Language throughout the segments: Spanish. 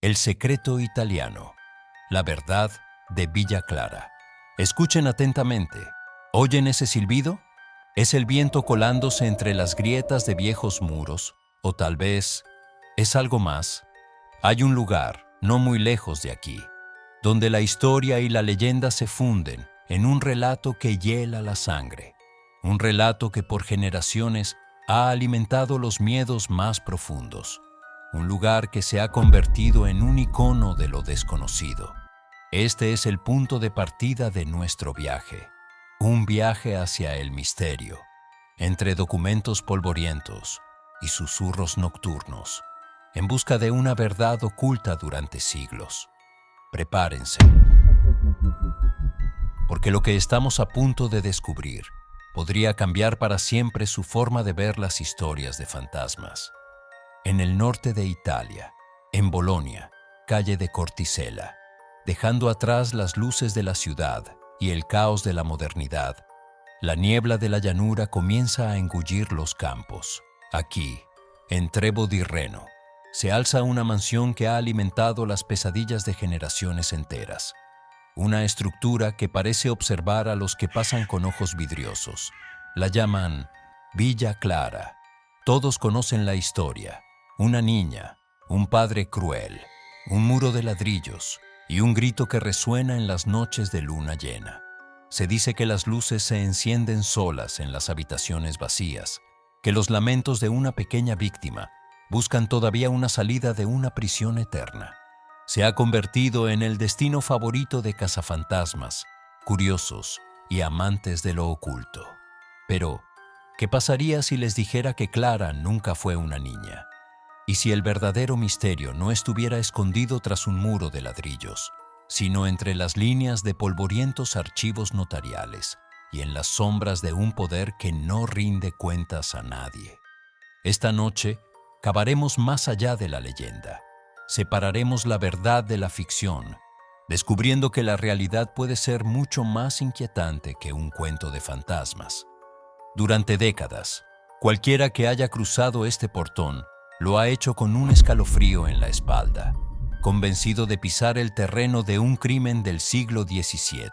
El secreto italiano. La verdad de Villa Clara. Escuchen atentamente. ¿Oyen ese silbido? ¿Es el viento colándose entre las grietas de viejos muros? ¿O tal vez es algo más? Hay un lugar, no muy lejos de aquí, donde la historia y la leyenda se funden en un relato que hiela la sangre. Un relato que por generaciones ha alimentado los miedos más profundos. Un lugar que se ha convertido en un icono de lo desconocido. Este es el punto de partida de nuestro viaje. Un viaje hacia el misterio, entre documentos polvorientos y susurros nocturnos, en busca de una verdad oculta durante siglos. Prepárense, porque lo que estamos a punto de descubrir podría cambiar para siempre su forma de ver las historias de fantasmas. En el norte de Italia, en Bolonia, calle de Corticella, dejando atrás las luces de la ciudad y el caos de la modernidad, la niebla de la llanura comienza a engullir los campos. Aquí, en Trevo di Reno, se alza una mansión que ha alimentado las pesadillas de generaciones enteras. Una estructura que parece observar a los que pasan con ojos vidriosos. La llaman Villa Clara. Todos conocen la historia. Una niña, un padre cruel, un muro de ladrillos y un grito que resuena en las noches de luna llena. Se dice que las luces se encienden solas en las habitaciones vacías, que los lamentos de una pequeña víctima buscan todavía una salida de una prisión eterna. Se ha convertido en el destino favorito de cazafantasmas, curiosos y amantes de lo oculto. Pero, ¿qué pasaría si les dijera que Clara nunca fue una niña? ¿Y si el verdadero misterio no estuviera escondido tras un muro de ladrillos, sino entre las líneas de polvorientos archivos notariales y en las sombras de un poder que no rinde cuentas a nadie? Esta noche, cavaremos más allá de la leyenda. Separaremos la verdad de la ficción, descubriendo que la realidad puede ser mucho más inquietante que un cuento de fantasmas. Durante décadas, cualquiera que haya cruzado este portón lo ha hecho con un escalofrío en la espalda, convencido de pisar el terreno de un crimen del siglo XVII.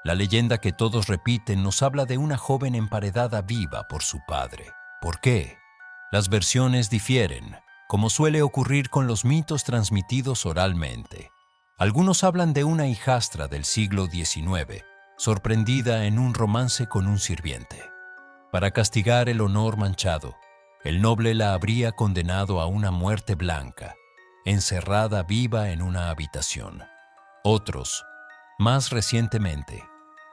La leyenda que todos repiten nos habla de una joven emparedada viva por su padre. ¿Por qué? Las versiones difieren, como suele ocurrir con los mitos transmitidos oralmente. Algunos hablan de una hijastra del siglo XIX, sorprendida en un romance con un sirviente. Para castigar el honor manchado, el noble la habría condenado a una muerte blanca, encerrada viva en una habitación. Otros, más recientemente,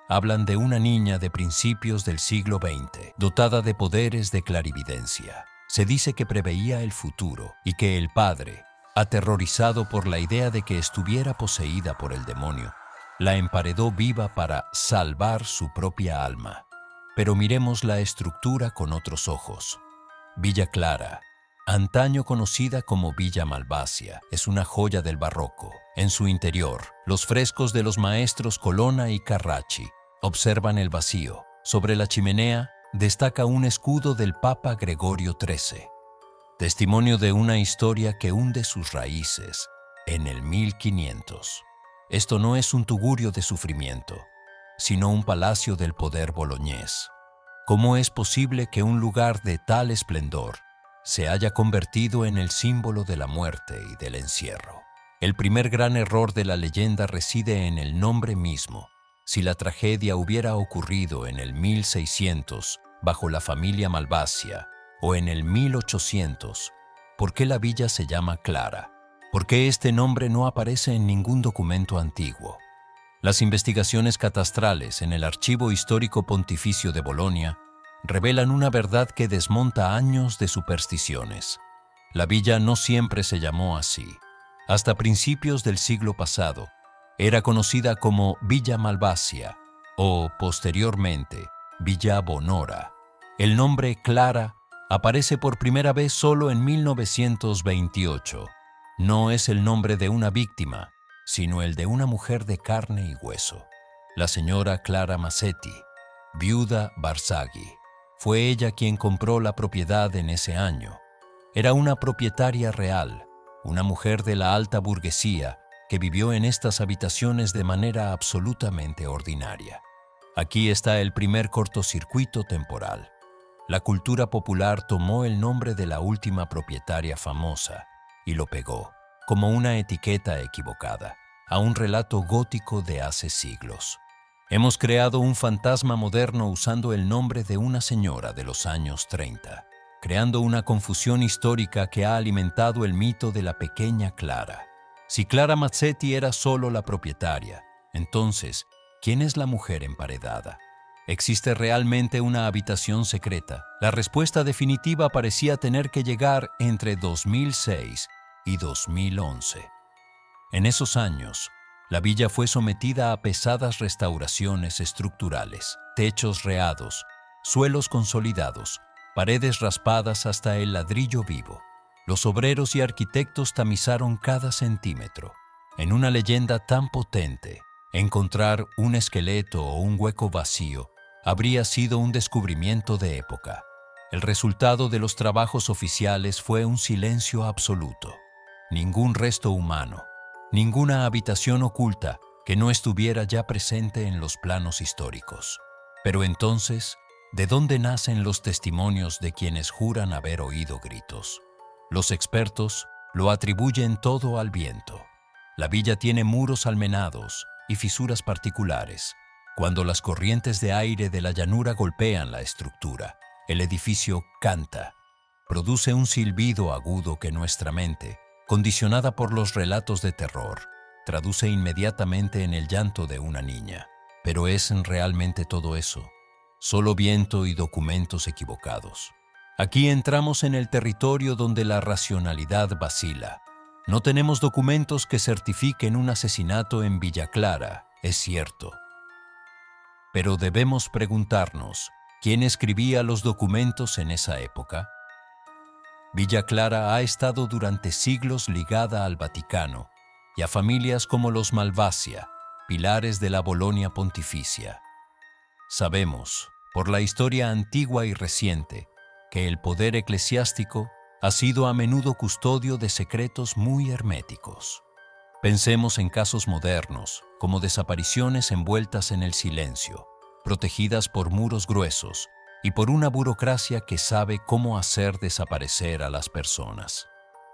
hablan de una niña de principios del siglo XX, dotada de poderes de clarividencia. Se dice que preveía el futuro y que el padre, aterrorizado por la idea de que estuviera poseída por el demonio, la emparedó viva para salvar su propia alma. Pero miremos la estructura con otros ojos. Villa Clara, antaño conocida como Villa Malvasia, es una joya del barroco. En su interior, los frescos de los maestros Colonna y Carracci observan el vacío. Sobre la chimenea destaca un escudo del Papa Gregorio XIII, testimonio de una historia que hunde sus raíces en el 1500. Esto no es un tugurio de sufrimiento, sino un palacio del poder boloñés. ¿Cómo es posible que un lugar de tal esplendor se haya convertido en el símbolo de la muerte y del encierro? El primer gran error de la leyenda reside en el nombre mismo. Si la tragedia hubiera ocurrido en el 1600 bajo la familia Malvasia o en el 1800, ¿por qué la villa se llama Clara? ¿Por qué este nombre no aparece en ningún documento antiguo? Las investigaciones catastrales en el Archivo Histórico Pontificio de Bolonia revelan una verdad que desmonta años de supersticiones. La villa no siempre se llamó así. Hasta principios del siglo pasado, era conocida como Villa Malvasia o, posteriormente, Villa Bonora. El nombre Clara aparece por primera vez solo en 1928. No es el nombre de una víctima, sino el de una mujer de carne y hueso. La señora Clara Massetti, viuda Barzaghi. Fue ella quien compró la propiedad en ese año. Era una propietaria real, una mujer de la alta burguesía que vivió en estas habitaciones de manera absolutamente ordinaria. Aquí está el primer cortocircuito temporal. La cultura popular tomó el nombre de la última propietaria famosa y lo pegó, como una etiqueta equivocada, a un relato gótico de hace siglos. Hemos creado un fantasma moderno usando el nombre de una señora de los años 30, creando una confusión histórica que ha alimentado el mito de la pequeña Clara. Si Clara Mazzetti era solo la propietaria, entonces, ¿quién es la mujer emparedada? ¿Existe realmente una habitación secreta? La respuesta definitiva parecía tener que llegar entre 2006 y 2011. En esos años, la villa fue sometida a pesadas restauraciones estructurales, techos reados, suelos consolidados, paredes raspadas hasta el ladrillo vivo. Los obreros y arquitectos tamizaron cada centímetro. En una leyenda tan potente, encontrar un esqueleto o un hueco vacío habría sido un descubrimiento de época. El resultado de los trabajos oficiales fue un silencio absoluto. Ningún resto humano, ninguna habitación oculta que no estuviera ya presente en los planos históricos. Pero entonces, ¿de dónde nacen los testimonios de quienes juran haber oído gritos? Los expertos lo atribuyen todo al viento. La villa tiene muros almenados y fisuras particulares. Cuando las corrientes de aire de la llanura golpean la estructura, el edificio canta. Produce un silbido agudo que nuestra mente, condicionada por los relatos de terror, traduce inmediatamente en el llanto de una niña. Pero ¿es realmente todo eso? Solo viento y documentos equivocados. Aquí entramos en el territorio donde la racionalidad vacila. No tenemos documentos que certifiquen un asesinato en Villa Clara, es cierto. Pero debemos preguntarnos, ¿quién escribía los documentos en esa época? Villa Clara ha estado durante siglos ligada al Vaticano y a familias como los Malvasia, pilares de la Bolonia pontificia. Sabemos, por la historia antigua y reciente, que el poder eclesiástico ha sido a menudo custodio de secretos muy herméticos. Pensemos en casos modernos, como desapariciones envueltas en el silencio, protegidas por muros gruesos y por una burocracia que sabe cómo hacer desaparecer a las personas.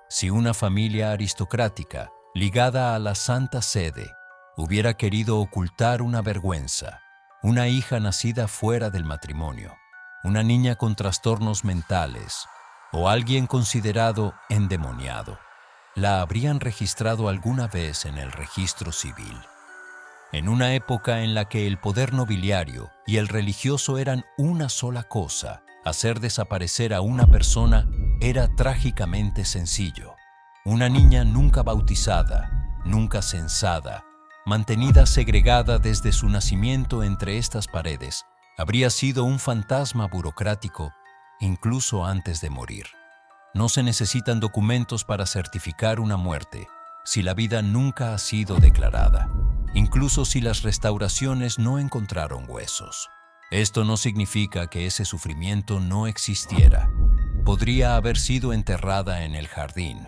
Si una familia aristocrática, ligada a la Santa Sede, hubiera querido ocultar una vergüenza, una hija nacida fuera del matrimonio, una niña con trastornos mentales o alguien considerado endemoniado, la habrían registrado alguna vez en el registro civil. En una época en la que el poder nobiliario y el religioso eran una sola cosa, hacer desaparecer a una persona era trágicamente sencillo. Una niña nunca bautizada, nunca censada, mantenida segregada desde su nacimiento entre estas paredes, habría sido un fantasma burocrático incluso antes de morir. No se necesitan documentos para certificar una muerte si la vida nunca ha sido declarada, incluso si las restauraciones no encontraron huesos. Esto no significa que ese sufrimiento no existiera. Podría haber sido enterrada en el jardín,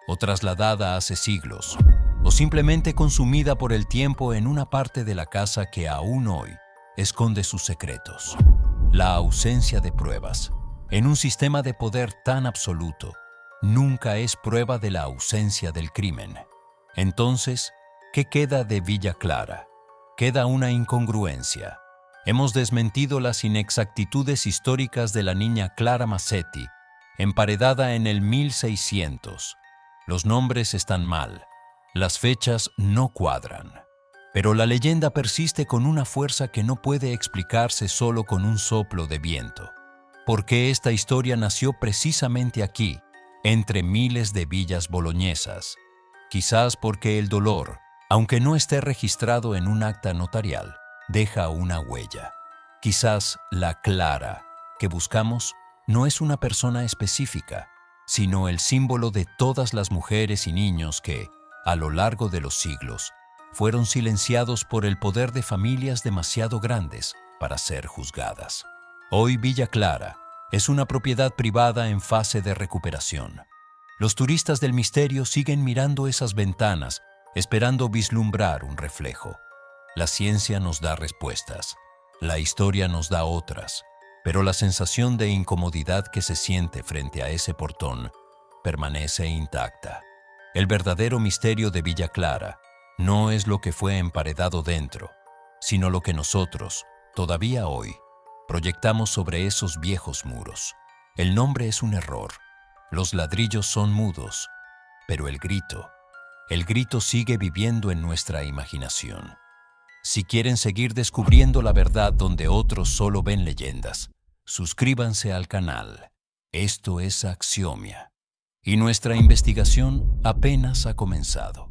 o trasladada hace siglos, o simplemente consumida por el tiempo en una parte de la casa que aún hoy esconde sus secretos. La ausencia de pruebas en un sistema de poder tan absoluto nunca es prueba de la ausencia del crimen. Entonces, ¿qué queda de Villa Clara? Queda una incongruencia. Hemos desmentido las inexactitudes históricas de la niña Clara Mazzetti, emparedada en el 1600. Los nombres están mal, las fechas no cuadran. Pero la leyenda persiste con una fuerza que no puede explicarse solo con un soplo de viento. ¿Por qué esta historia nació precisamente aquí, entre miles de villas boloñesas? Quizás porque el dolor, aunque no esté registrado en un acta notarial, deja una huella. Quizás la Clara que buscamos no es una persona específica, sino el símbolo de todas las mujeres y niños que, a lo largo de los siglos, fueron silenciados por el poder de familias demasiado grandes para ser juzgadas. Hoy Villa Clara es una propiedad privada en fase de recuperación. Los turistas del misterio siguen mirando esas ventanas, esperando vislumbrar un reflejo. La ciencia nos da respuestas, la historia nos da otras, pero la sensación de incomodidad que se siente frente a ese portón permanece intacta. El verdadero misterio de Villa Clara no es lo que fue emparedado dentro, sino lo que nosotros, todavía hoy, proyectamos sobre esos viejos muros. El nombre es un error, los ladrillos son mudos, pero el grito sigue viviendo en nuestra imaginación. Si quieren seguir descubriendo la verdad donde otros solo ven leyendas, suscríbanse al canal. Esto es Axiomia. Y nuestra investigación apenas ha comenzado.